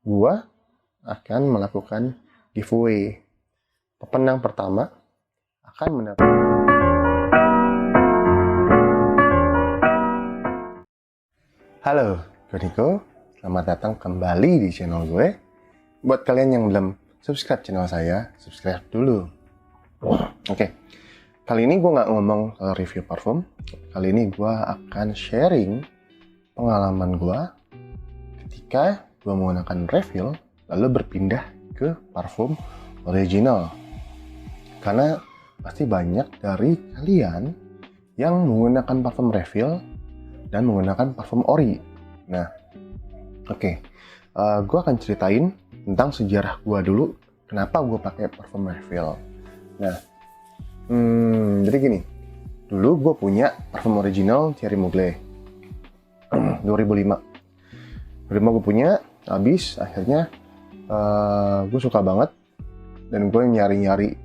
gua akan melakukan giveaway. Pemenang pertama akan mendapat Halo, gue Niko. Selamat datang kembali di channel gue. Buat kalian yang belum subscribe channel saya, subscribe dulu. Oke, kali ini gue nggak ngomong review parfum. Kali ini gue akan sharing pengalaman gue ketika gue menggunakan refill lalu berpindah ke parfum original. Karena pasti banyak dari kalian yang menggunakan parfum refill dan menggunakan parfum ori. Nah, oke. Gue akan ceritain tentang sejarah gue dulu, kenapa gue pakai parfum refill. Nah, jadi gini. Dulu gue punya parfum original Thierry Mugler 2005. 2005 gue punya, habis akhirnya gue suka banget dan gue nyari-nyari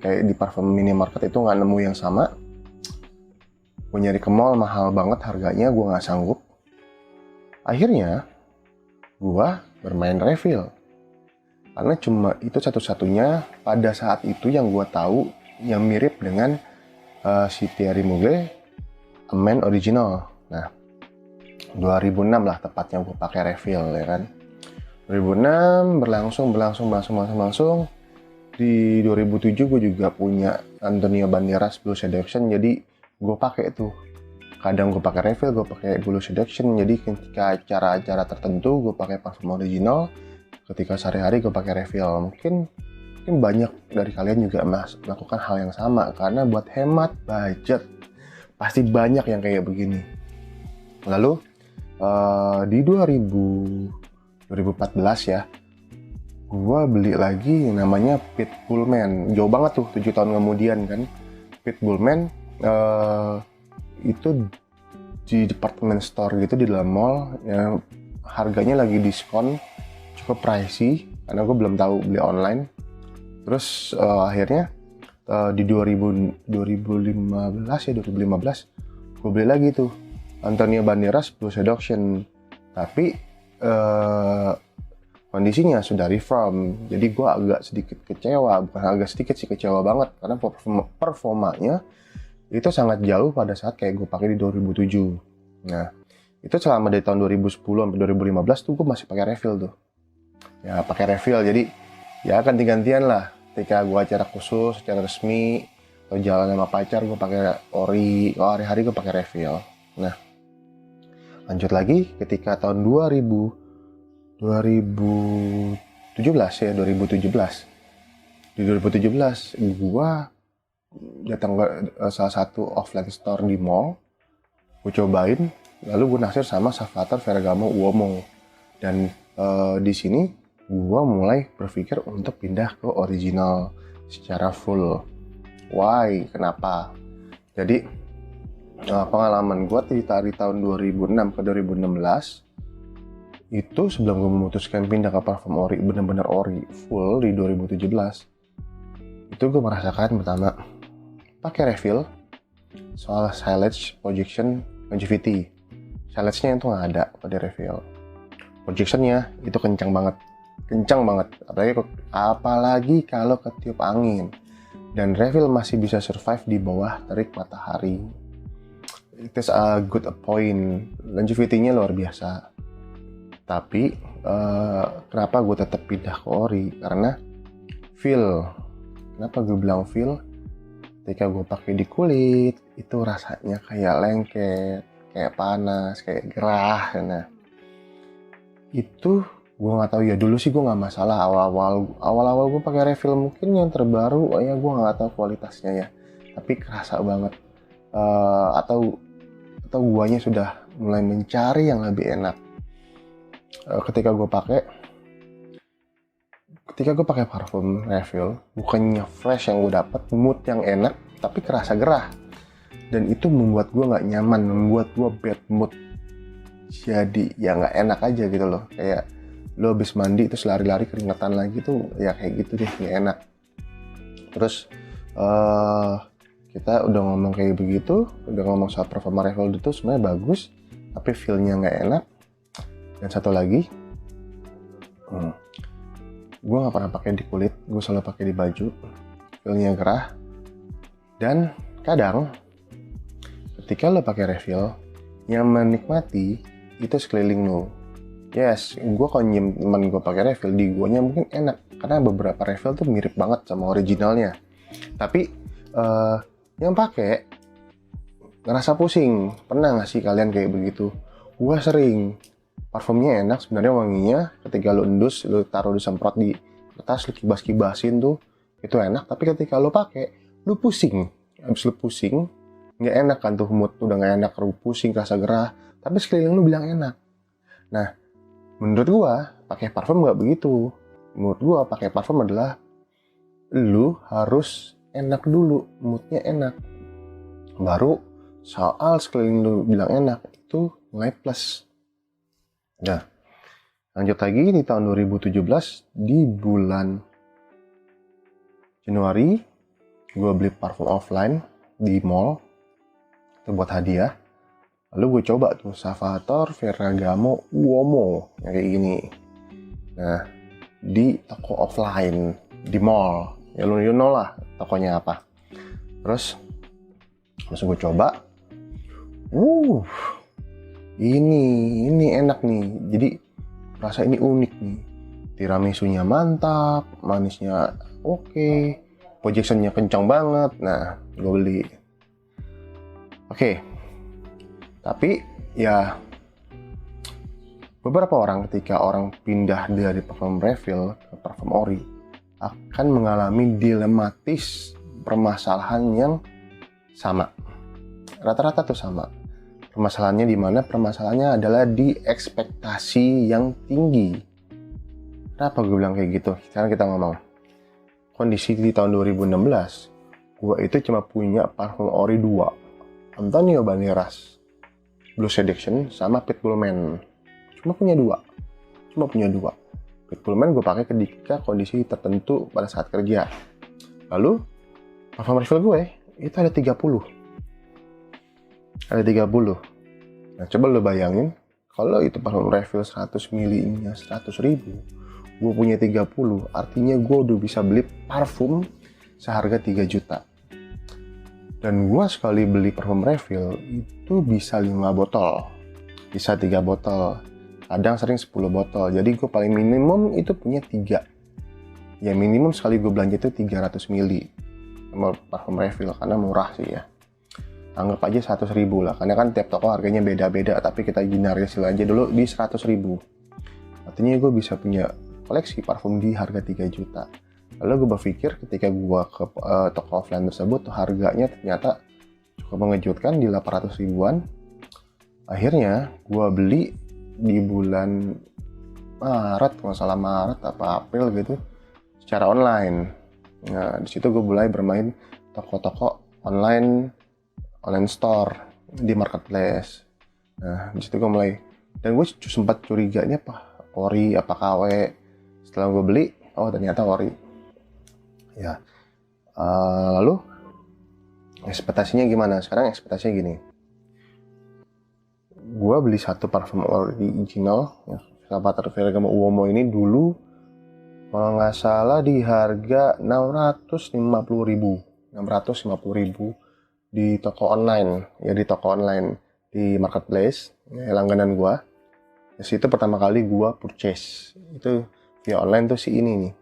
kayak di parfum minimarket itu nggak nemu yang sama. Gue nyari ke mall mahal banget harganya, gue nggak sanggup. Akhirnya gue bermain refill karena cuma itu satu-satunya pada saat itu yang gue tahu yang mirip dengan si Thierry Mugler Men Original. Nah, 2006 lah tepatnya gue pakai refill, ya kan. 2006 berlangsung. Di 2007 gue juga punya Antonio Banderas Blue Seduction, jadi gue pakai tuh. Kadang gue pakai refill, gue pakai Blue Seduction. Jadi ketika acara-acara tertentu gue pakai parfum original, ketika sehari-hari gue pakai refill. Mungkin banyak dari kalian juga melakukan hal yang sama karena buat hemat budget. Pasti banyak yang kayak begini. Lalu di 2014 ya, gue beli lagi yang namanya Pitbullman. Jauh banget tuh, 7 tahun kemudian kan. Pitbullman itu di department store gitu di dalam mall, ya, harganya lagi diskon, cukup pricey karena gue belum tahu beli online. Terus akhirnya di 2015 gue beli lagi tuh Antonio Banderas Blue Seduction, tapi kondisinya sudah reform, jadi gue agak sedikit kecewa, bukan agak sedikit sih, kecewa banget karena performanya itu sangat jauh pada saat kayak gue pakai di 2007. Nah, itu selama dari tahun 2010 sampai 2015 tuh gue masih pakai refill tuh. Ya, pakai refill, jadi ya ganti-gantian lah. Ketika gue acara khusus, secara resmi, atau jalan sama pacar gue pakai ori, kalau hari-hari gue pakai refill. Nah, lanjut lagi ketika tahun 2017 ya, 2017. Di 2017 gue datang ke salah satu offline store di mall, gue cobain, lalu gue naksir sama Salvatore Ferragamo Uomo, dan di sini gue mulai berpikir untuk pindah ke original secara full. Why? Kenapa? Jadi pengalaman gue dari tahun 2006 ke 2016 itu, sebelum gue memutuskan pindah ke parfum ori, bener-bener ori full di 2017, itu gue merasakan pertama pakai refill soal silage, projection, longevity. Silage-nya itu nggak ada pada refill. Projection-nya itu kencang banget, apalagi kalau ketiup angin. Dan refill masih bisa survive di bawah terik matahari. It is a good point. Longevity-nya luar biasa. Tapi kenapa gue tetap pindah ke ori? Karena feel. Kenapa gue bilang feel? Ketika gue pakai di kulit, itu rasanya kayak lengket, kayak panas, kayak gerah. Nah, itu gue nggak tahu ya, dulu sih gue nggak masalah. Awal-awal gue pakai refill, mungkin yang terbaru ya gue nggak tahu kualitasnya ya, tapi kerasa banget. Atau guanya sudah mulai mencari yang lebih enak. Ketika gue pakai parfum refill, bukannya fresh yang gue dapat, mood yang enak, tapi kerasa gerah, dan itu membuat gue nggak nyaman, membuat gue bad mood. Jadi ya nggak enak aja gitu loh, kayak lo habis mandi terus lari-lari keringetan lagi tuh, ya kayak gitu deh, nggak enak. Terus kita udah ngomong kayak begitu, udah ngomong soal performa refill itu sebenarnya bagus, tapi feel-nya nggak enak. Dan satu lagi, Gue nggak pernah pakai di kulit, gue selalu pakai di baju. Feelnya gerah. Dan kadang ketika lo pakai refill, yang menikmati itu sekeliling lo. Yes, gue kalau nyium temen gue pakai refill, di guanya mungkin enak karena beberapa refill tuh mirip banget sama originalnya. Tapi yang pakai ngerasa pusing. Pernah nggak sih kalian kayak begitu? Gue sering. Parfumnya enak, sebenarnya wanginya. Ketika lo endus, lo taruh disemprot di kertas, lo kibas-kibasin tuh, itu enak. Tapi ketika lo pakai, lo pusing. Habis lo pusing, nggak enak kan tuh, mood udah nggak enak, lo pusing, rasa gerah. Tapi sekeliling lo bilang enak. Nah, menurut gue pakai parfum nggak begitu. Menurut gue pakai parfum adalah lo harus enak dulu, moodnya enak. Baru soal sekeliling lo bilang enak, itu mulai plus. Nah, lanjut lagi di tahun 2017, di bulan Januari, gue beli parfum offline di mall, itu buat hadiah. Lalu gue coba tuh Salvatore Ferragamo Uomo, yang kayak gini. Nah, di toko offline, di mall, ya lu know lah tokonya apa. Terus, langsung gue coba. Ini enak nih. Jadi rasa ini unik nih. Tiramisunya mantap, manisnya oke, projectionnya kencang banget. Nah, gue beli. Oke. Tapi ya beberapa orang ketika orang pindah dari parfum refill ke parfum ori akan mengalami dilematis permasalahan yang sama. Rata-rata tuh sama. Permasalahannya di mana? Permasalahannya adalah di ekspektasi yang tinggi. Kenapa gue bilang kayak gitu? Sekarang kita ngomong. Kondisi di tahun 2016, gue itu cuma punya parfum ori 2. Antonio Banderas, Blue Seduction, sama Pitbull Man. Cuma punya 2. Pitbull Man gue pakai ketika kondisi tertentu pada saat kerja. Lalu, parfum refill gue itu ada 30. Nah, coba lo bayangin, kalau itu parfum refill 100 ml-nya 100.000, gue punya 30, artinya gue udah bisa beli parfum seharga 3 juta. Dan gue sekali beli parfum refill itu bisa 5 botol, bisa 3 botol, kadang sering 10 botol. Jadi gue paling minimum itu punya 3. Ya minimum sekali gue belanja itu 300 ml parfum refill, karena murah sih ya. Anggap aja 100.000 lah, karena kan tiap toko harganya beda-beda, tapi kita generalisin aja dulu di 100.000. Artinya gue bisa punya koleksi parfum di harga 3 juta. Lalu gue berpikir ketika gue ke toko offline tersebut, harganya ternyata cukup mengejutkan di 800 ribuan. Akhirnya gue beli di bulan Maret, kalau salah Maret apa April gitu, secara online. Nah, di situ gue mulai bermain toko-toko online store di marketplace. Nah, di situ gue mulai, dan gue sempat curiga ini apa ori apa KW. Setelah gue beli, oh ternyata ori. Ya, lalu ekspektasinya gimana? Sekarang ekspektasinya gini. Gue beli satu parfum original, ya, Salvatore Ferragamo Uomo ini dulu, kalau nggak salah di harga 650.000 di toko online, ya di toko online di marketplace, ya, langganan gue. Di situ pertama kali gue purchase itu via online tuh si ini nih,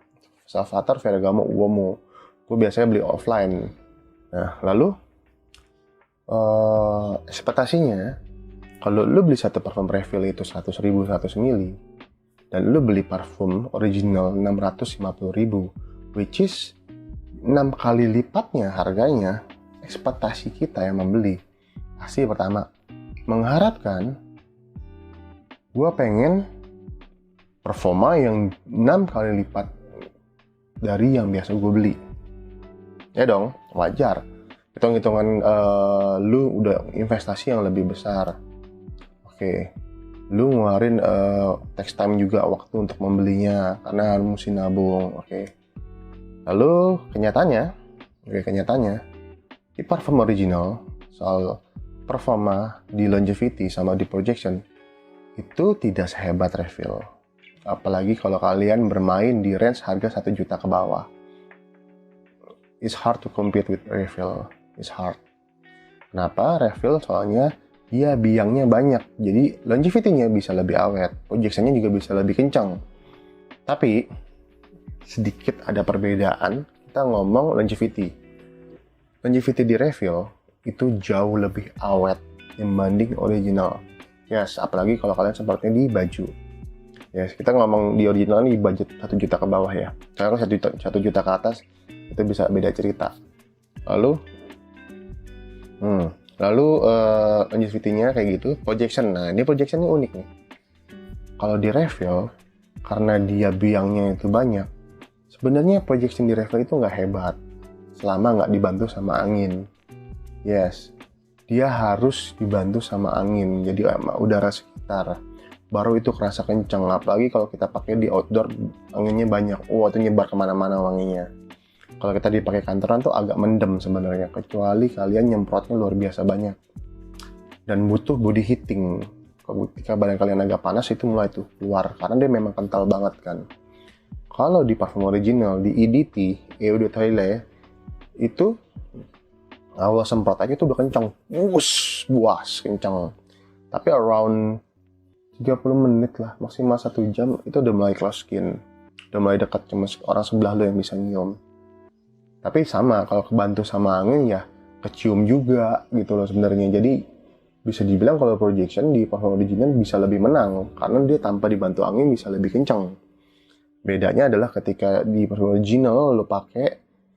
Salvatore Ferragamo Uomo. Gue biasanya beli offline. Nah, lalu ekspektasinya kalau lu beli satu parfum refill itu 100.000 100 ml dan lu beli parfum original 650.000, which is 6 kali lipatnya harganya. Ekspektasi kita yang membeli pasti pertama mengharapkan gue pengen performa yang 6 kali lipat dari yang biasa gue beli. Ya dong, wajar. Hitung-hitungan lu udah investasi yang lebih besar. Oke, lu ngeluarin tax time juga waktu untuk membelinya karena harus mesti nabung. Oke. Lalu kenyataannya di parfum original, soal performa di longevity sama di projection itu tidak sehebat refill. Apalagi kalau kalian bermain di range harga 1 juta ke bawah. It's hard to compete with refill. It's hard. Kenapa? Refill soalnya dia biangnya banyak. Jadi longevity-nya bisa lebih awet. Projection-nya juga bisa lebih kencang. Tapi sedikit ada perbedaan. Kita ngomong longevity. Longevity di refill itu jauh lebih awet dibanding original. Yes, apalagi kalau kalian sepertinya di baju. Yes, kita ngomong di original di budget 1 juta ke bawah ya. Kalau 1 juta ke atas itu bisa beda cerita. Lalu longevity-nya kayak gitu. Projection. Nah, ini projection-nya unik nih. Kalau di refill, karena dia biangnya itu banyak, sebenarnya projection di refill itu nggak hebat selama nggak dibantu sama angin. Yes, dia harus dibantu sama angin, jadi udara sekitar. Baru itu kerasa kencang, apalagi kalau kita pakai di outdoor, anginnya banyak. Itu nyebar kemana-mana wanginya. Kalau kita dipakai kantoran tuh agak mendem sebenarnya, kecuali kalian nyemprotnya luar biasa banyak. Dan butuh body heating. Ketika badan kalian agak panas itu mulai tuh keluar, karena dia memang kental banget kan. Kalau di parfum original, di EDT, Eau de Toilette, itu awal semprot aja tuh udah kencang. Buas, kencang. Tapi around 30 menit lah, maksimal 1 jam, itu udah mulai close skin. Udah mulai dekat, cuma orang sebelah lo yang bisa nyium. Tapi sama, kalau kebantu sama angin ya kecium juga gitu loh sebenarnya. Jadi bisa dibilang kalau projection di parfum original bisa lebih menang, karena dia tanpa dibantu angin bisa lebih kencang. Bedanya adalah ketika di parfum original lo pakai,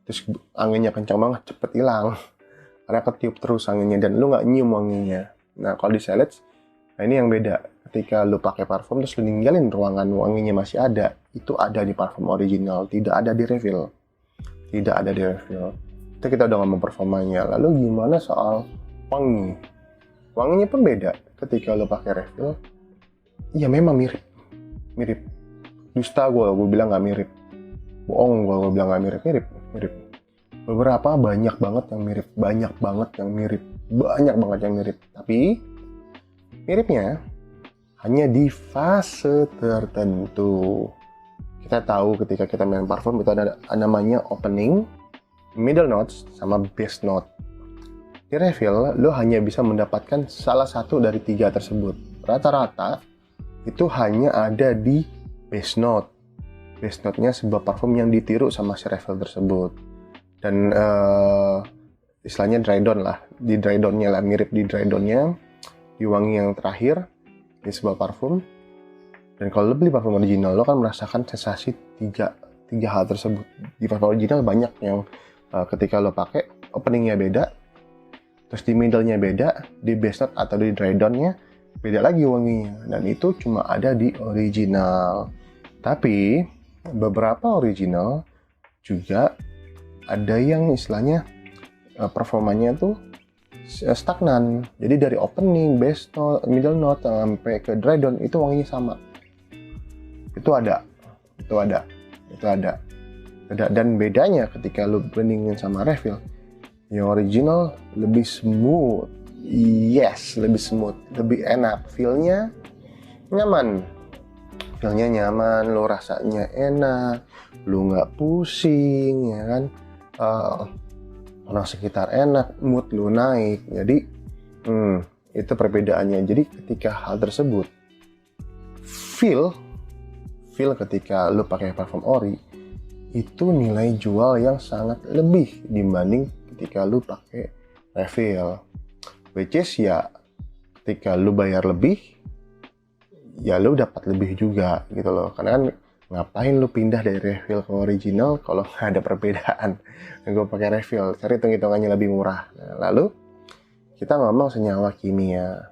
terus anginnya kencang banget, cepet hilang. Karena ketiup terus anginnya dan lo nggak nyium wanginya. Nah kalau di Celeste, nah ini yang beda. Ketika lo pakai parfum terus lo ninggalin ruangan wanginya masih ada, itu ada di parfum original, tidak ada di refill. Tidak ada di refill. Itu kita udah ngomong performanya. Lalu gimana soal wangi? Wanginya pun beda. Ketika lo pakai refill, ya memang mirip. Dusta gue bilang nggak mirip. Bohong gue bilang nggak mirip. Mirip. Beberapa banyak banget yang mirip. Tapi miripnya hanya di fase tertentu. Kita tahu ketika kita main parfum itu ada namanya opening, middle notes, sama base note. Di refill, lo hanya bisa mendapatkan salah satu dari 3 tersebut. Rata-rata itu hanya ada di base note. Base note-nya sebuah parfum yang ditiru sama si refill tersebut. Dan istilahnya dry down lah. Di dry down-nya lah, mirip di dry down-nya, di wangi yang terakhir di sebuah parfum. Dan kalau lo beli parfum original, lo kan merasakan sensasi tiga hal tersebut. Di parfum original banyak yang ketika lo pakai, openingnya beda, terus di middle-nya beda, di base note atau di dry down-nya beda lagi wanginya. Dan itu cuma ada di original. Tapi beberapa original juga ada yang istilahnya performanya tuh stagnan. Jadi dari opening, base note, middle note sampai ke dry down itu wanginya sama. Itu ada. Dan bedanya ketika lo bandingin sama refill, yang original lebih smooth. Yes, lebih smooth, lebih enak. Feel-nya nyaman, lo rasanya enak, lo nggak pusing, ya kan? Orang sekitar enak, mood lo naik. Jadi, itu perbedaannya. Jadi ketika hal tersebut, feel ketika lo pakai parfum ori, itu nilai jual yang sangat lebih dibanding ketika lo pakai refill. Which is ya ketika lu bayar lebih, ya lu dapat lebih juga gitu loh. Karena kan ngapain lu pindah dari refill ke original kalau nggak ada perbedaan. Gue pakai refill, cari hitung-hitungannya lebih murah. Nah, lalu kita ngomong senyawa kimia.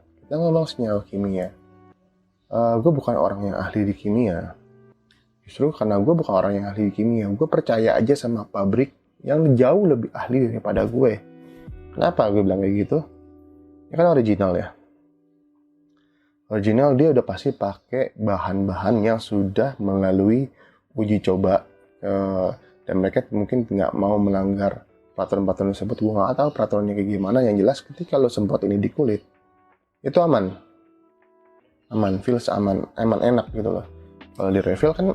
Gue bukan orang yang ahli di kimia. Justru karena gue bukan orang yang ahli di kimia, gue percaya aja sama pabrik yang jauh lebih ahli daripada gue. Kenapa gue bilang kayak gitu? Ini kan original ya. Original dia udah pasti pakai bahan-bahan yang sudah melalui uji coba. Dan mereka mungkin nggak mau melanggar peraturan-peraturan tersebut. Gue nggak tahu peraturannya kayak gimana. Yang jelas ketika lo semprot ini di kulit, itu aman, feels aman, enak gitu loh. Kalau di refill kan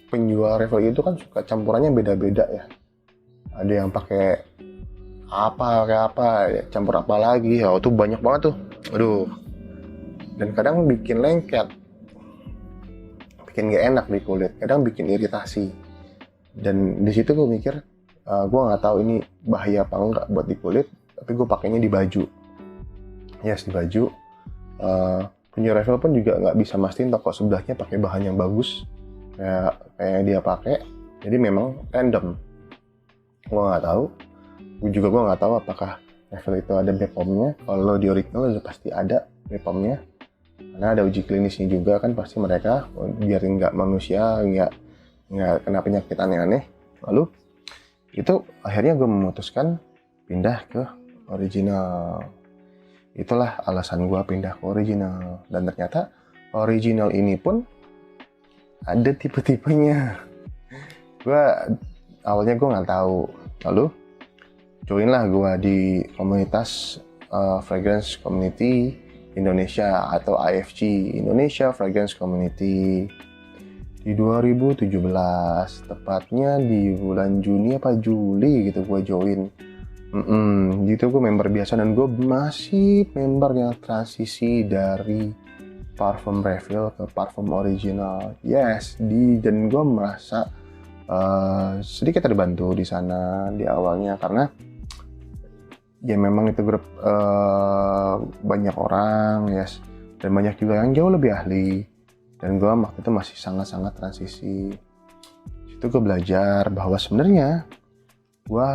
penjual refill itu kan suka campurannya beda-beda ya. Ada yang pakai apa kayak apa ya, campur apa lagi, itu banyak banget tuh. Aduh. Dan kadang bikin lengket, bikin gak enak di kulit, kadang bikin iritasi. Dan di situ gue mikir, gue nggak tahu ini bahaya apa enggak buat di kulit, tapi gue pakainya di baju. Yes, di baju. Punya refill pun juga nggak bisa mastiin toko sebelahnya pakai bahan yang bagus kayak dia pakai. Jadi memang random. Gue nggak tahu. Gue nggak tahu apakah refill itu ada BPOM-nya. Kalau di original udah pasti ada BPOM-nya. Karena ada uji klinisnya juga kan, pasti mereka biar nggak manusia nggak kena penyakit aneh-aneh. Lalu itu akhirnya gue memutuskan pindah ke original. Itulah alasan gue pindah ke original. Dan ternyata original ini pun ada tipe-tipenya. Awalnya gue nggak tahu. Lalu joinlah gue di komunitas Fragrance Community Indonesia atau IFC, Indonesia Fragrance Community, di 2017, tepatnya di bulan Juni apa Juli gitu gue join. Gitu gue member biasa, dan gue masih member yang transisi dari parfum refill ke parfum original. Yes, dan gue merasa sedikit terbantu di sana di awalnya, karena ya memang itu grup banyak orang, yes, dan banyak juga yang jauh lebih ahli. Dan gue waktu itu masih sangat-sangat transisi. Situ gue belajar bahwa sebenarnya gue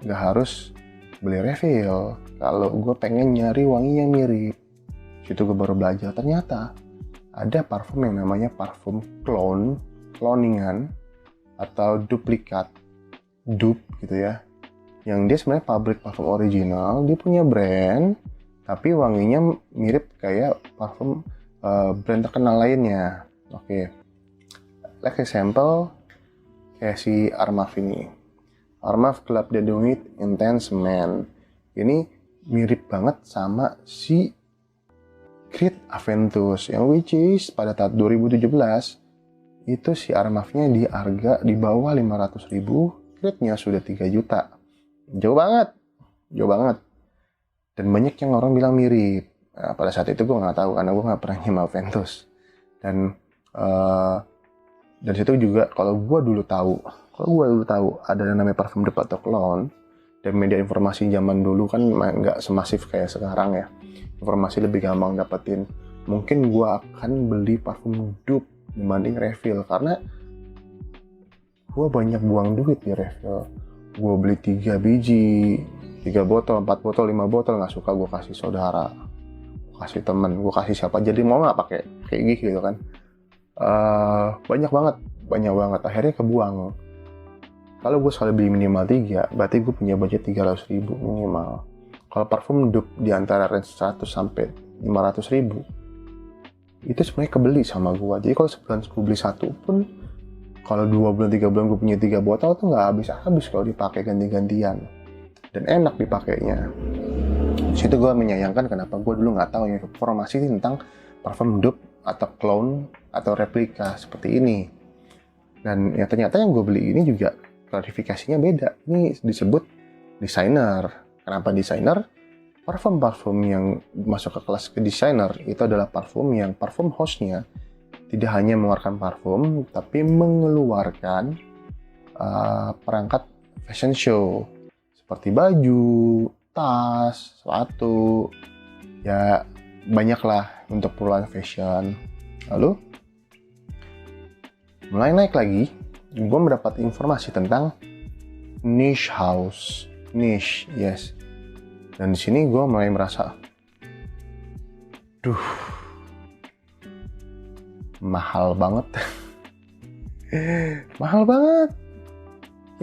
gak harus beli refill kalau gue pengen nyari wangi yang mirip. Situ gue baru belajar ternyata ada parfum yang namanya parfum cloningan atau duplikat, dupe gitu ya. Yang dia sebenarnya pabrik parfum original, dia punya brand, tapi wanginya mirip kayak parfum brand terkenal lainnya. Oke. Like example, kayak si Armaf ini. Armaf Club de Nuit Intense Man. Ini mirip banget sama si Creed Aventus, yang which is pada tahun 2017 itu si Armafnya di harga di bawah 500.000, Creednya sudah 3 juta. Jauh banget. Dan banyak yang orang bilang mirip. Nah, pada saat itu gue nggak tahu karena gue nggak pernah nyimak Aventus. Dan dari situ juga kalau gue dulu tahu ada yang namanya parfum dupe atau clone, dan media informasi zaman dulu kan nggak semasif kayak sekarang ya. Informasi lebih gampang dapetin. Mungkin gue akan beli parfum dupe dibanding refill, karena gue banyak buang duit di refill. Gue beli 3 biji, 3 botol, 4 botol, 5 botol, nggak suka gue kasih saudara, gue kasih temen, gue kasih siapa, jadi mau nggak pakai kayak gitu kan. Banyak banget, akhirnya kebuang. Kalau gue sekali beli minimal 3, berarti gue punya budget 300.000 minimal. Kalau parfum dupe di antara range 100 sampai 500.000, itu sebenarnya kebeli sama gue. Jadi kalau sebulan gue beli satu pun, kalau 2 bulan 3 bulan gue punya 3 botol tuh nggak habis kalau dipakai ganti-gantian, dan enak dipakainya. Di situ gue menyayangkan kenapa gue dulu nggak tahu informasi tentang parfum dupe atau clone atau replika seperti ini. Dan ya ternyata yang gue beli ini juga klarifikasinya beda. Ini disebut designer. Kenapa designer? Parfum-parfum yang masuk ke kelas ke designer itu adalah parfum yang parfum house-nya tidak hanya mengeluarkan parfum, tapi mengeluarkan perangkat fashion show seperti baju, tas, sepatu, ya banyaklah untuk keperluan fashion. Lalu mulai naik lagi, gue mendapat informasi tentang niche house, yes. Dan di sini gue mulai merasa, mahal banget.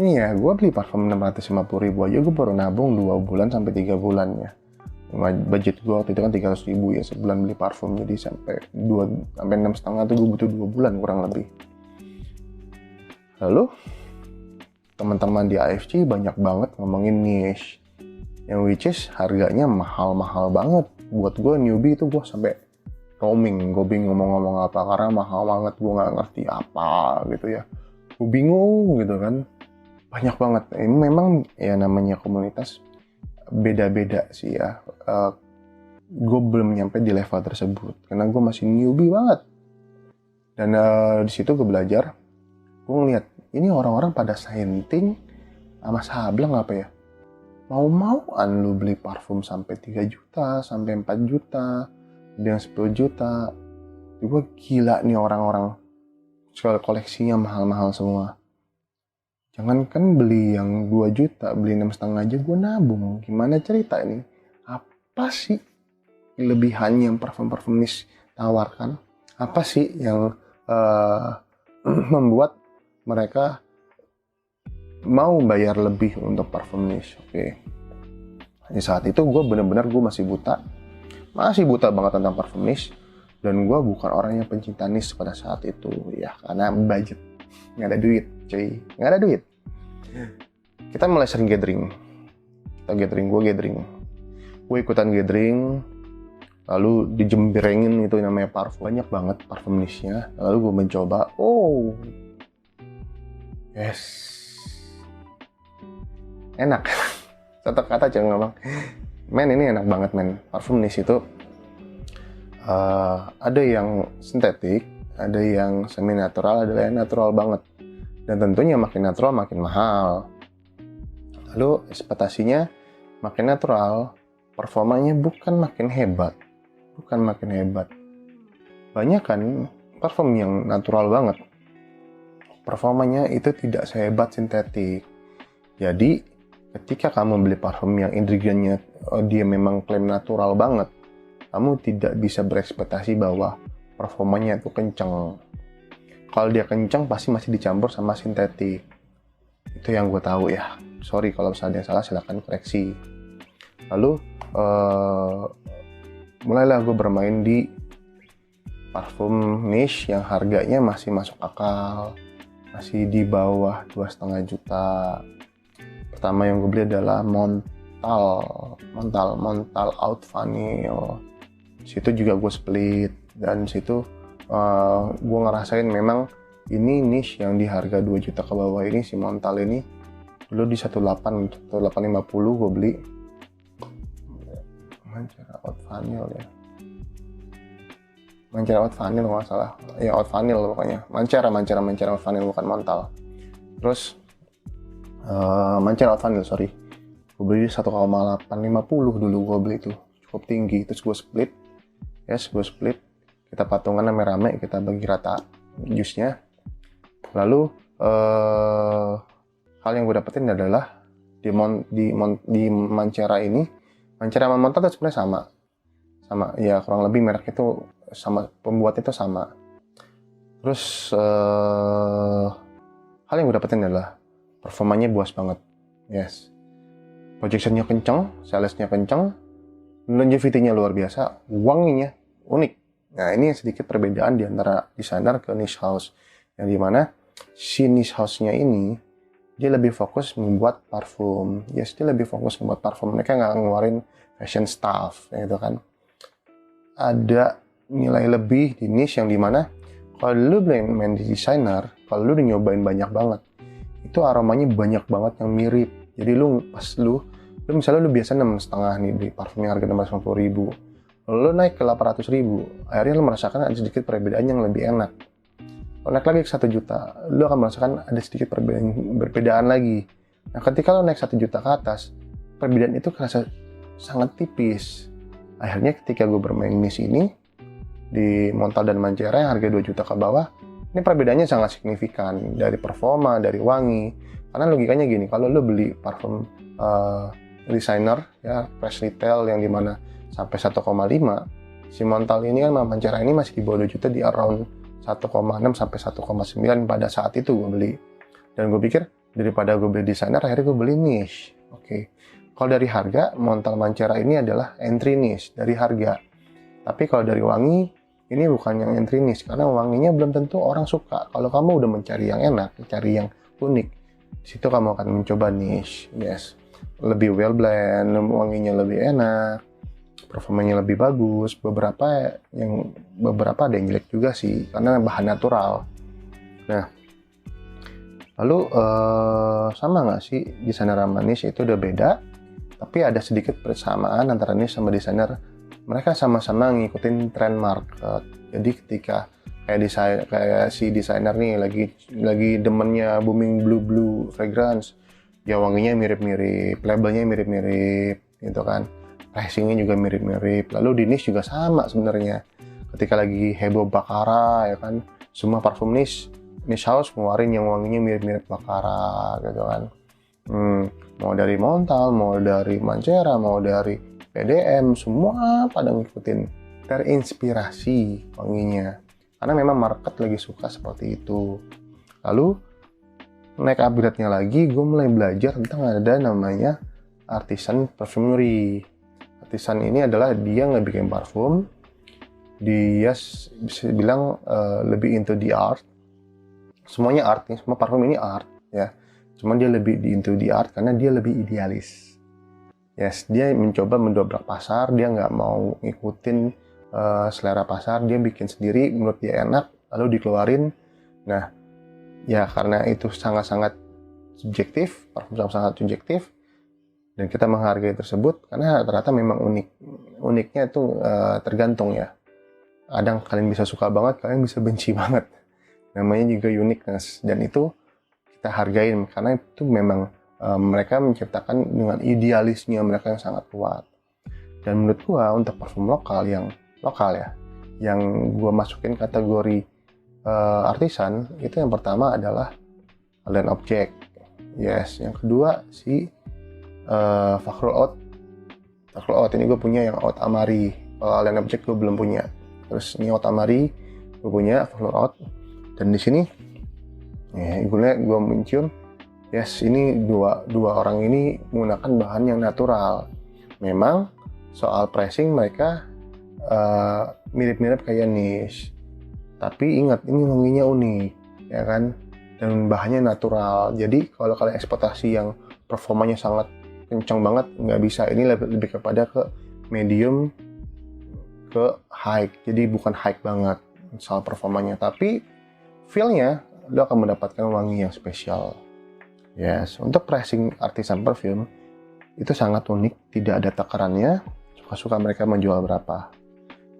Ini ya, gue beli parfum 650.000 aja, gue baru nabung 2 bulan sampai 3 bulan ya. Budget gue waktu itu kan 300.000 ya sebulan beli parfum, jadi sampai 6,5 tuh gue butuh 2 bulan kurang lebih. Lalu teman-teman di AFC banyak banget ngomongin niche, yang which is harganya mahal-mahal banget. Buat gue newbie itu gue sampai roaming, gue bingung mau ngomong apa karena mahal banget, gue nggak ngerti apa gitu ya, gue bingung gitu kan, banyak banget. Ini memang ya namanya komunitas beda-beda sih ya. Gue belum nyampe di level tersebut karena gue masih newbie banget. Dan di situ gue belajar, gue ngeliat ini orang-orang pada sainting sama sableng apa ya, mau-mauan lu beli parfum sampai 3 juta, sampai 4 juta, dengan 10 juta. Gue gila nih orang-orang, soal koleksinya mahal-mahal semua. Jangankan beli yang 2 juta, beli 6,5 aja gue nabung. Gimana cerita ini? Apa sih kelebihan yang parfum-parfum niche tawarkan? Apa sih yang membuat mereka mau bayar lebih untuk parfum niche? Oke. Di saat itu gue benar-benar masih buta banget tentang parfum niche, dan gue bukan orang yang pencinta niche pada saat itu ya, karena budget, nggak ada duit cuy, nggak ada duit. Kita mulai sering gathering, gue ikutan gathering, lalu dijembrengin itu namanya parfum, banyak banget parfum niche-nya. Lalu gue mencoba, yes, enak. Satu kata jangan ngomong, men ini enak banget men. Parfum niche itu ada yang sintetik, ada yang semi natural, ada yang natural banget. Dan tentunya makin natural makin mahal. Lalu ekspektasinya makin natural, performanya bukan makin hebat. Banyak kan parfum yang natural banget, performanya itu tidak sehebat sintetik. Jadi ketika kamu beli parfum yang ingredientnya dia memang klaim natural banget, kamu tidak bisa berekspektasi bahwa performanya itu kenceng. Kalau dia kenceng pasti masih dicampur sama sintetik. Itu yang gue tahu ya. Sorry kalau misalnya salah, silakan koreksi. Lalu mulailah gue bermain di parfum niche yang harganya masih masuk akal, masih di bawah 2,5 juta. Pertama yang gue beli adalah Montal Out Vanille. Situ juga gue split, dan situ gue ngerasain memang ini niche yang di harga 2 juta ke bawah ini, si Montal ini dulu di 1850 gue beli. Mancara Out Vanille ya, Mancara Out Vanille kalau nggak salah ya, Out Vanille pokoknya, Mancara Out Vanille bukan Montal. Terus Mancara Out Vanille, sorry, gue beli 1,850 dulu gue beli itu, cukup tinggi. Terus gue split, kita patungan rame-rame, kita bagi rata jusnya. Lalu hal yang gue dapetin adalah di Mancara ini, Mancara sama Montal itu sebenarnya sama ya, kurang lebih merek itu sama, pembuat itu sama. Terus hal yang gue dapetin adalah performanya buas banget, yes, projectionnya kenceng, salesnya kenceng, longevity-nya luar biasa, wanginya unik. Nah ini sedikit perbedaan di antara desainer ke niche house, yang dimana si niche house-nya ini dia lebih fokus membuat parfum. Yes, dia lebih fokus membuat parfum. Mereka nggak ngeluarin fashion stuff, gitu kan. Ada nilai lebih di niche yang dimana kalau lu main di desainer, kalau lu udah nyobain banyak banget, itu aromanya banyak banget yang mirip. Jadi lu misalnya lu biasa 6,5 nih di parfum yang harga 650.000, lu naik ke 800.000, akhirnya lu merasakan ada sedikit perbedaan yang lebih enak. Kalau naik lagi ke 1 juta, lu akan merasakan ada sedikit perbedaan lagi. Nah, ketika lu naik 1 juta ke atas, perbedaan itu kerasa sangat tipis. Akhirnya ketika gue bermain niche ini, di Montal dan Mancara yang harga 2 juta ke bawah, ini perbedaannya sangat signifikan dari performa, dari wangi. Karena logikanya gini, kalau lu beli parfum designer, ya, fresh retail yang dimana sampai 1,5, si Montal ini kan, Mancara ini masih di bawah 2 juta, di around 1,6 sampai 1,9 pada saat itu gue beli. Dan gue pikir daripada gue beli desainer, akhirnya gue beli niche. Oke. Kalau dari harga, Montal Mancara ini adalah entry niche dari harga. Tapi kalau dari wangi, ini bukan yang entry niche, karena wanginya belum tentu orang suka. Kalau kamu udah mencari yang enak, mencari yang unik, di situ kamu akan mencoba niche. Yes. Lebih well blend, wanginya lebih enak, performanya lebih bagus. Beberapa ada yang jelek juga sih, karena bahan natural. Nah, lalu sama nggak sih desainer sama niche itu udah beda, tapi ada sedikit persamaan antara niche sama desainer. Mereka sama-sama ngikutin tren market. Jadi ketika kayak si desainer nih lagi demennya booming blue fragrance, ya wanginya mirip-mirip, labelnya mirip-mirip gitu kan, pricingnya juga mirip-mirip. Lalu di niche juga sama sebenarnya. Ketika lagi heboh Baccarat ya kan, semua parfum niche house ngeluarin yang wanginya mirip-mirip Baccarat gitu kan. Mau dari Montal, mau dari Mancera, mau dari PDM, semua pada ngikutin, terinspirasi wanginya. Karena memang market lagi suka seperti itu. Lalu naik upgrade-nya lagi, gue mulai belajar tentang ada namanya artisan perfumery. Artisan ini adalah dia ngebikin parfum, dia bisa bilang lebih into the art. Semuanya art nih, semua parfum ini art ya. Cuman dia lebih into the art karena dia lebih idealis. Yes, dia mencoba mendobrak pasar, dia nggak mau ngikutin selera pasar, dia bikin sendiri, menurut dia enak, lalu dikeluarin. Nah, ya karena itu sangat-sangat subjektif, parfum sangat-sangat subjektif, dan kita menghargai tersebut karena rata-rata memang unik. Uniknya itu tergantung ya. Kadang kalian bisa suka banget, kalian bisa benci banget. Namanya juga uniqueness, dan itu kita hargain karena itu memang mereka menciptakan dengan idealisnya mereka yang sangat kuat. Dan menurut gua untuk parfum lokal ya, yang gua masukin kategori artisan, itu yang pertama adalah Allen Object. Yes, yang kedua si Fakhrul Oud ini gue punya yang Oud Amari. Kalau Allen Object gue belum punya. Terus ini Oud Amari gue punya, Fakhrul Oud. Dan di sini ya, gue mencium, yes, ini dua orang ini menggunakan bahan yang natural. Memang soal pricing mereka mirip-mirip kayak niche, tapi ingat ini wanginya unik ya kan, dan bahannya natural. Jadi kalau kalian ekspektasi yang performanya sangat kencang banget, nggak bisa. Ini lebih kepada ke medium ke high, jadi bukan high banget soal performanya, tapi feel-nya lo akan mendapatkan wangi yang spesial. Yes, untuk pricing artisan perfume itu sangat unik, tidak ada takarannya, suka-suka mereka menjual berapa.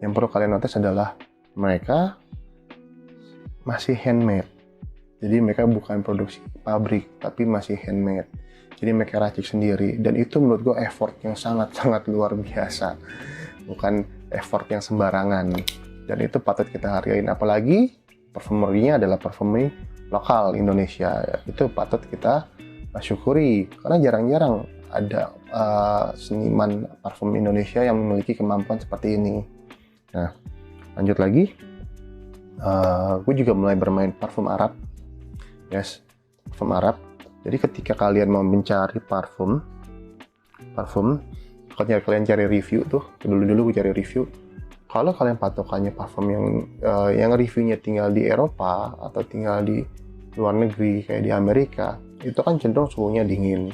Yang perlu kalian notice adalah mereka masih handmade. Jadi mereka bukan produksi pabrik, tapi masih handmade. Jadi mereka racik sendiri, dan itu menurut gue effort yang sangat-sangat luar biasa. Bukan effort yang sembarangan. Dan itu patut kita hargain, apalagi parfumerinya adalah parfumeri lokal Indonesia. Itu patut kita syukuri, karena jarang-jarang ada seniman parfum Indonesia yang memiliki kemampuan seperti ini. Nah, lanjut lagi, gue juga mulai bermain parfum Arab. Yes, parfum Arab. Jadi ketika kalian mau mencari parfum, kalau kalian cari review tuh, dulu gue cari review. Kalau kalian patokannya parfum yang reviewnya tinggal di Eropa atau tinggal di luar negeri kayak di Amerika, itu kan cenderung suhunya dingin.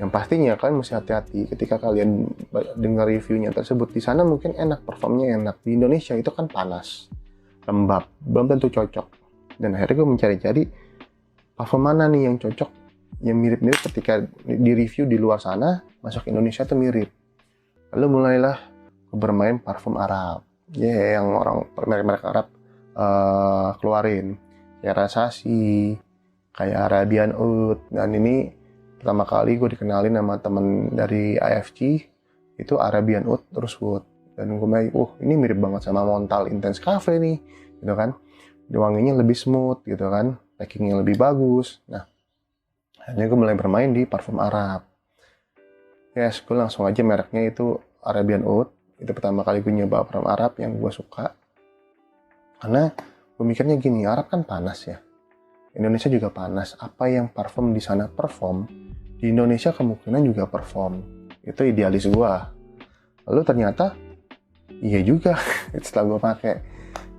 Yang pastinya kalian mesti hati-hati ketika kalian dengar reviewnya tersebut. Di sana mungkin enak, parfumnya enak. Di Indonesia itu kan panas, lembab, belum tentu cocok. Dan akhirnya gue mencari-cari parfum mana nih yang cocok, yang mirip-mirip ketika di review di luar sana, masuk Indonesia tuh mirip. Lalu mulailah bermain parfum Arab, yang orang merek-merek Arab keluarin, kayak Rasasi, kayak Arabian Oud. Dan ini pertama kali gue dikenalin sama temen dari IFG, itu Arabian Oud terus Wood. Dan gue main, ini mirip banget sama Montal Intense Cafe nih, gitu kan. Wanginya lebih smooth gitu kan, packingnya lebih bagus. Nah, akhirnya gue mulai bermain di parfum Arab. Yes, gue langsung aja mereknya itu Arabian Oud. Itu pertama kali gue nyoba parfum Arab yang gue suka. Karena gue mikirnya gini, Arab kan panas ya. Indonesia juga panas. Apa yang parfum di sana perform, di Indonesia kemungkinan juga perform. Itu idealis gue. Lalu ternyata iya juga setelah gue pakai.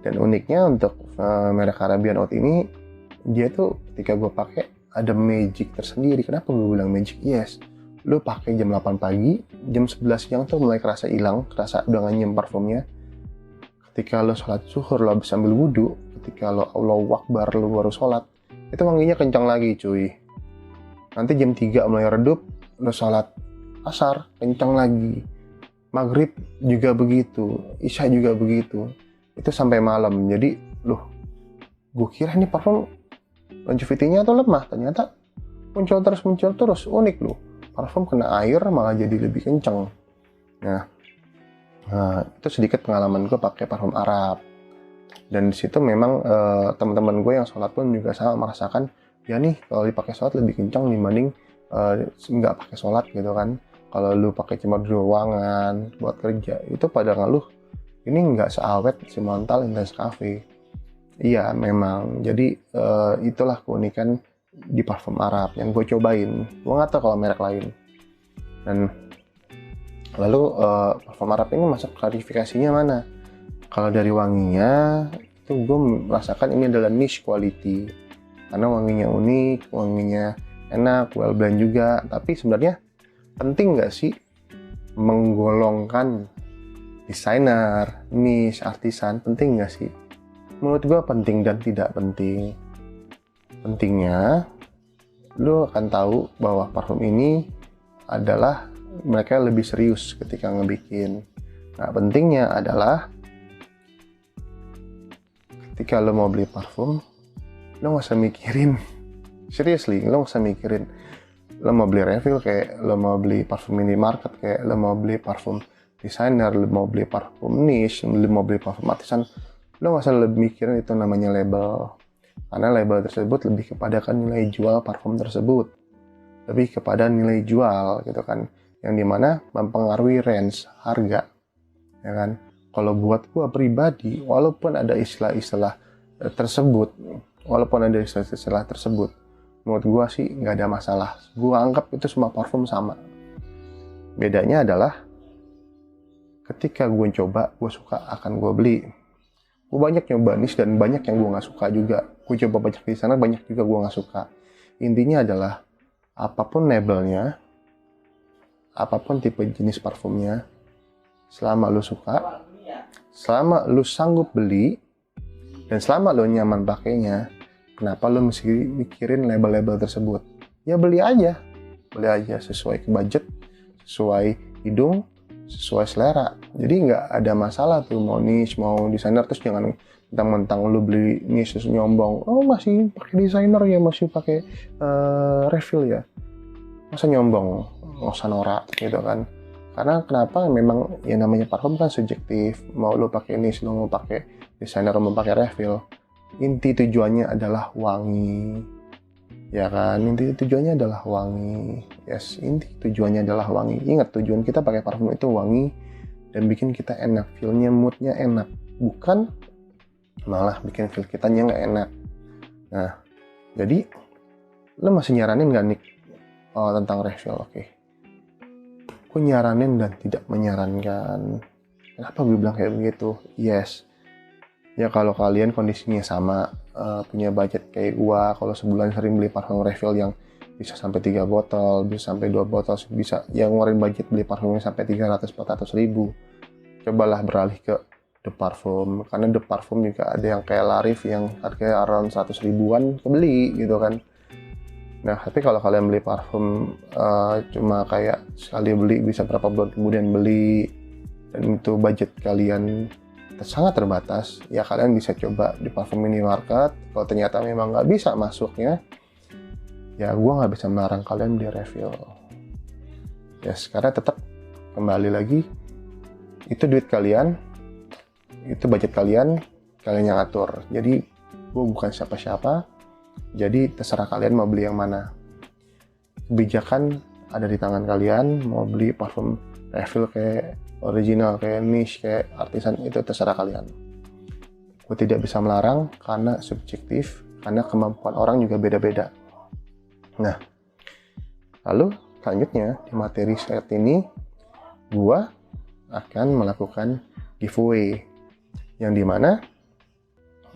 Dan uniknya untuk merek Arabian Oud ini, dia tuh ketika gue pakai ada magic tersendiri. Kenapa gue bilang magic? Yes, lu pakai jam 8 pagi, jam 11 siang tuh mulai kerasa hilang, kerasa udah gak nyium parfumnya. Ketika lu sholat zuhur, lu habis ambil wudhu, ketika lu Allahu Akbar, lu baru sholat, itu wanginya kencang lagi cuy. Nanti jam 3 mulai redup, lu sholat asar, kencang lagi. Maghrib juga begitu, isya juga begitu. Itu sampai malam. Jadi, gue kira ini parfum longevity-nya tuh lemah, ternyata muncul terus, unik loh. Parfum kena air malah jadi lebih kenceng. Nah, itu sedikit pengalaman gue pakai parfum Arab. Dan di situ memang teman-teman gue yang sholat pun juga sama merasakan, ya nih kalau dipakai sholat lebih kencang dibanding nggak pakai sholat gitu kan. Kalau lu pakai cuma di ruangan buat kerja, itu pada ngeluh, ini nggak seawet si Montale Intense Cafe. Iya memang, jadi itulah keunikan di parfum Arab yang gue cobain. Gue nggak tahu kalau merek lain. Dan lalu parfum Arab ini masuk klarifikasinya mana? Kalau dari wanginya itu gue merasakan ini adalah niche quality karena wanginya unik, wanginya enak, well blend juga. Tapi sebenarnya penting nggak sih menggolongkan desainer, niche, artisan? Penting nggak sih? Menurut gue penting dan tidak penting. Pentingnya, lo akan tahu bahwa parfum ini adalah mereka lebih serius ketika ngebikin. Nah, pentingnya adalah ketika lo mau beli parfum, lo nggak usah mikirin. Seriously, lo nggak usah mikirin. Lo mau beli refill kayak, lo mau beli parfum minimarket kayak, lo mau beli parfum desainer, lo mau beli parfum niche, lo mau beli parfum artisan. Lo nggak usah lebih mikirin itu namanya label. Karena label tersebut lebih kepada kan nilai jual parfum tersebut. Lebih kepada nilai jual gitu kan. Yang dimana mempengaruhi range harga. Ya kan. Kalau buat gua pribadi, walaupun ada istilah-istilah tersebut, menurut gua sih nggak ada masalah. Gua anggap itu semua parfum sama. Bedanya adalah ketika gua coba, gua suka akan gua beli. Gue banyak nyoba niche dan banyak yang gue nggak suka juga. Gue coba banyak di sana, banyak juga gue nggak suka. Intinya adalah apapun labelnya, apapun tipe jenis parfumnya, selama lo suka, selama lo sanggup beli, dan selama lo nyaman pakainya, kenapa lo mesti mikirin label-label tersebut? Ya beli aja sesuai ke budget, sesuai hidung, sesuai selera. Jadi nggak ada masalah tuh mau niche, mau desainer. Terus jangan mentang-mentang lu beli niche terus nyombong, oh masih pakai desainer ya, masih pakai refill ya, masa nyombong, nggak usah norak gitu kan. Karena kenapa? Memang yang namanya parfum kan subjektif. Mau lu pakai niche, lu mau pakai desainer, mau pakai refill, inti tujuannya adalah wangi, ya kan? Inti tujuannya adalah wangi. Yes, inti tujuannya adalah wangi. Ingat, tujuan kita pakai parfum itu wangi dan bikin kita enak, feel-nya, mood-nya enak, bukan malah bikin feel kitanya nggak enak. Nah, jadi lo masih nyaranin nggak nih tentang refill? Oke. Gue nyaranin dan tidak menyarankan. Kenapa gue bilang kayak begitu? Yes. Ya kalau kalian kondisinya sama, punya budget kayak gua, kalau sebulan sering beli parfum refill yang bisa sampai 3 botol, bisa sampai 2 botol, bisa yang ngeluarin budget beli parfumnya sampai 300-400 ribu, cobalah beralih ke The Parfum. Karena The Parfum juga ada yang kayak Larif yang harganya around 100 ribuan kebeli gitu kan. Nah, tapi kalau kalian beli parfum cuma kayak sekali beli bisa berapa bulan kemudian beli, dan itu budget kalian sangat terbatas, ya kalian bisa coba di parfum minimarket. Kalau ternyata memang nggak bisa masuknya, ya gue nggak bisa melarang kalian beli refill. Yes, karena tetap kembali lagi, itu duit kalian, itu budget kalian yang atur. Jadi gue bukan siapa-siapa, jadi terserah kalian mau beli yang mana. Kebijakan ada di tangan kalian, mau beli parfum refill kayak original, kayak niche, kayak artisan, itu terserah kalian. Gue tidak bisa melarang karena subjektif, karena kemampuan orang juga beda-beda. Nah, lalu selanjutnya di materi saat ini, gue akan melakukan giveaway, yang dimana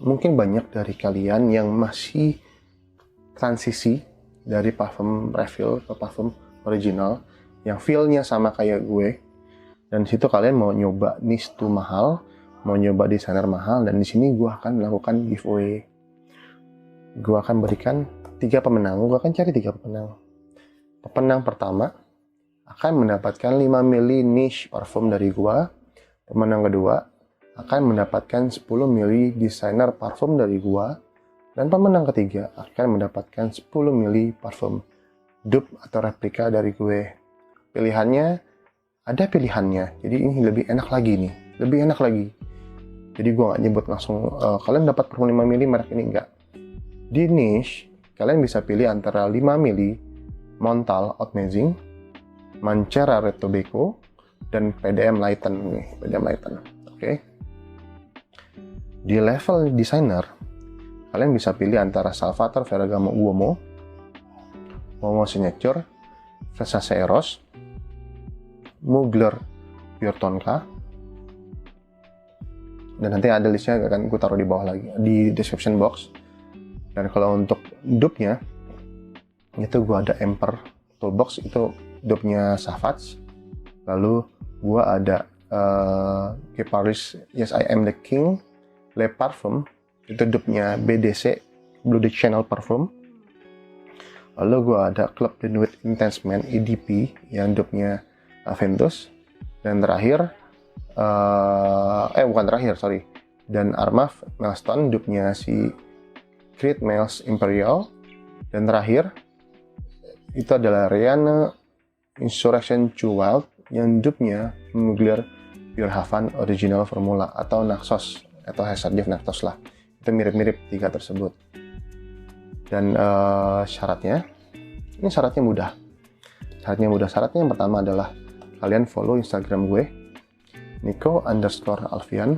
mungkin banyak dari kalian yang masih transisi dari parfum refill ke parfum original, yang feel-nya sama kayak gue. Dan di situ kalian mau nyoba niche tuh mahal, mau nyoba desainer mahal, dan di sini gue akan melakukan giveaway. Gue akan berikan 3 pemenang. Gue akan cari 3 pemenang. Pemenang pertama akan mendapatkan 5 ml niche parfum dari gue. Pemenang kedua akan mendapatkan 10 ml desainer parfum dari gue. Dan pemenang ketiga akan mendapatkan 10 ml parfum dupe atau replika dari gue. Pilihannya, ada pilihannya. Jadi ini lebih enak lagi nih. Lebih enak lagi. Jadi gue gak nyebut langsung, kalian dapat parfum 5 ml merek ini, enggak. Di niche, kalian bisa pilih antara 5 ml Montal Amazing, Mancera Red Tobacco, dan PDM Lighten nih, PDM Lighten. Oke. Di level designer, kalian bisa pilih antara Salvatore Ferragamo Uomo, Momo Signature, Versace Eros, Mugler Pure Tonka, dan nanti ada listnya akan gue taruh di bawah lagi di description box. Dan kalau untuk dupe-nya itu gue ada Emperor Toolbox, itu dupe-nya Savage. Lalu gue ada Paris Yes I Am the King Le Parfum, itu dupe-nya BDC Blue de Chanel Parfum. Lalu gue ada Club de Nuit Intense Man EDP yang dupe-nya Aventus. Dan terakhir bukan terakhir, sorry. Dan Armaf Milestone dupe-nya si Creed Miles Imperial. Dan terakhir itu adalah Rihanna Insurrection Wild yang dupe-nya Mugler Pure Havan Original Formula atau Naxos atau Hazardous Naxos lah. Itu mirip-mirip 3 tersebut. Dan syaratnya mudah. Syaratnya yang pertama adalah kalian follow Instagram gue, Nico_Alfian.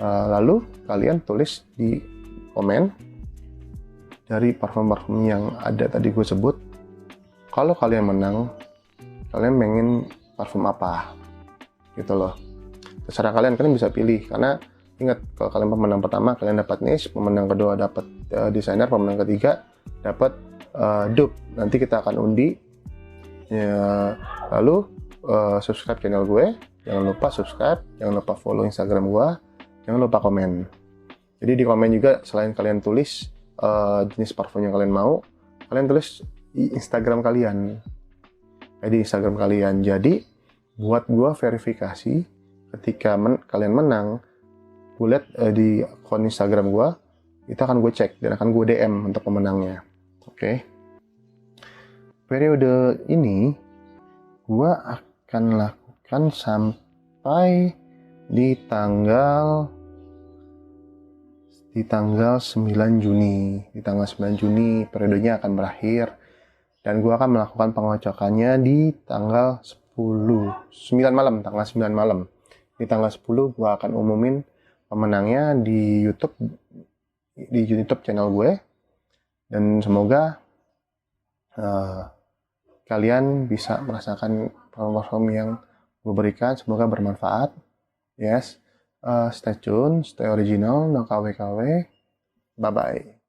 Lalu kalian tulis di komen dari parfum-parfum yang ada tadi gue sebut. Kalau kalian menang, kalian pengen parfum apa? Gitu loh. Terserah kalian bisa pilih. Karena ingat, kalau kalian pemenang pertama, kalian dapat niche, pemenang kedua dapat desainer, pemenang ketiga dapat dupe. Nanti kita akan undi. Ya, lalu subscribe channel gue, jangan lupa subscribe, jangan lupa follow Instagram gue, jangan lupa komen. Jadi di komen juga, selain kalian tulis jenis parfum yang kalian mau, kalian tulis di Instagram kalian. Di Instagram kalian. Jadi buat gue verifikasi ketika kalian menang, gue lihat di akun Instagram gue, itu akan gue cek dan akan gue DM untuk pemenangnya. Oke. Periode ini gue akan lakukan sampai di tanggal 9 Juni. Di tanggal 9 Juni periodenya akan berakhir dan gue akan melakukan pengocokannya di tanggal 9 malam. Di tanggal 10 gue akan umumin pemenangnya di YouTube channel gue. Dan semoga kalian bisa merasakan parfum yang gue berikan. Semoga bermanfaat. Yes. Stay tune, stay original, no KW-KW. Bye-bye.